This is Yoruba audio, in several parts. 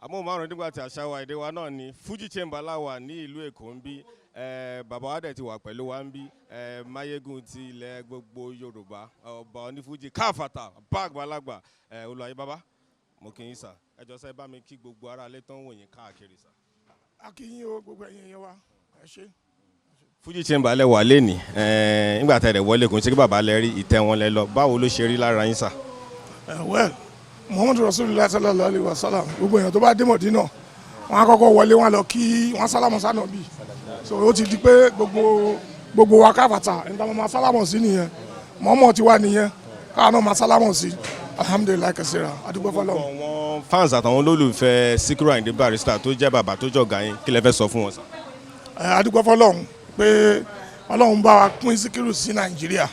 amóhùnmáwòrán nígbà tí àṣà wa èdè wa náà ni Fuji Chamber láwà ní ìlú Èkó ń bí bàbá wa dẹ̀ ti wà pẹ̀lú wa ń bí Mayegun ti ilẹ̀ gbogbo Yorùbá ọba onífújì káfàtà bá àgbàlagbà Oluaye bàbá mo kí yín sà ẹ jọ̀ọ́ sẹ́ bá mi kí gbogbo ará ilé tó ń wò yín káàkiri sà. A kí yín o gbogbo ẹ̀yin yẹn wa ẹ ṣé. Fuji Chamber lẹ wà lẹ́nìí nígbà tẹ̀lé wọlé kò ń ṣe kí bàbá lẹ rí ìtẹ́ wọn lẹ lọ báwo ló ṣe rí lára yín sà. Well Muhammadu Rasulullah sallallahu alaihi wasallam gbogbo èèyàn tó bá dé Mọ̀dínà wọn á kọ́kọ́ wọlé wọn lọ kí wọn sálámọ̀ sánàbí so ó ti di pé gbogbo wa káfàtà ẹni táwọn máa sálámọ̀ sí nìyẹn mọ́mọ́ ti wà nìyẹn káwọn náà máa sálámọ̀ sí alhamdulilayi kasira adúgbò fọlọ́. àwọn fans àtàwọn olólùfẹ́ Sikiru Ayinde Barrister tó jẹ́ bàbá tó jọ̀gá yín kí lẹ fẹ́ sọ fún wọn sà. adúgbò fọlọ́ pé Ọlọ́run bá wa pín Sikiru sí Nàìjíríà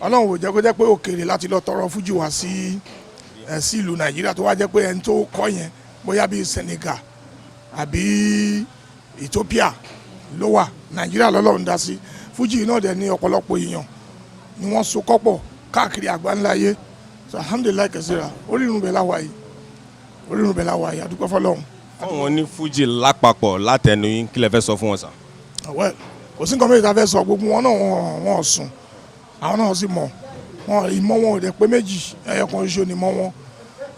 Ọlọ́run ò jẹ́ kó jẹ́ pé òkèèrè láti lọ tọrọ fújì wá sí ìlú Nàìjíríà tó wá jẹ́ pé ẹni tó kọ́ yẹn bóyá bíi Senegal àbí Ethiopia ló wà Nàìjíríà lọ́lọ́run dá sí fújì náà dẹ̀ ní ọ̀pọ̀lọpọ̀ èèyàn ni wọ́n so kọ́pọ̀ káàkiri àgbáńláyé so alhamdulilayi kẹsìrà orírun bẹ̀ láwa yìí adúpẹ́ fọlọ́run. fáwọn ní fújì lápapọ̀ látẹnu yín kí lẹ fẹ́ sọ fún wọn sà. kò sí nǹkan méjì tá a fẹ́ sọ gbogbo wọn náà wọ́n sùn àwọn náà sì mọ̀ wọn ìmọ̀ wọn ò dẹ̀ pé méjì ẹ̀yọ̀kan ṣoṣo ni mọ̀ wọn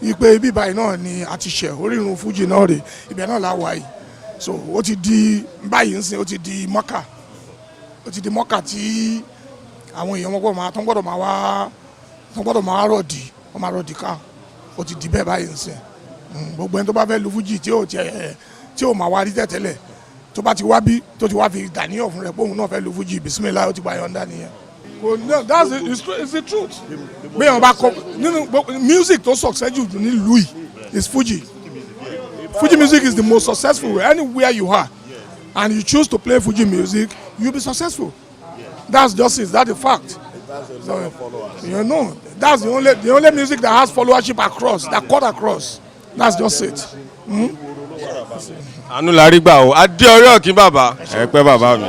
ipe ibi báyìí náà ni a ti ṣẹ̀ orírun fújì náà rè ibẹ̀ náà láwa yìí so ó ti di báyìí nsìn ó ti di mọ́kà tí àwọn èèyàn wọn gbọ́dọ̀ máa rọ̀dì ká ó ti di bẹ́ẹ̀ báyìí nsìn gbogbo ẹni tó bá fẹ́ lu fújì tí ò máa wá rí tẹ̀tẹ̀lẹ̀ tó bá ti wá bí tó ti wá fi dàníyàn fún rẹ̀ pé òun náà fẹ́ lu fújì bismillah ó ti gba yọ̀ǹda nìyẹn. No, it's the truth. Music tó success jù ní Louis is Fuji. Fuji music is the most successful anywhere you are, and you choose to play Fuji music, you'll be successful. That's just it. That's the fact. So, you know, that's the only music that has followership across, that cut across. That's just it. Àánú la rí gbà o, adé orí ọ̀kín bàbá ẹ pẹ́ bàbá mi.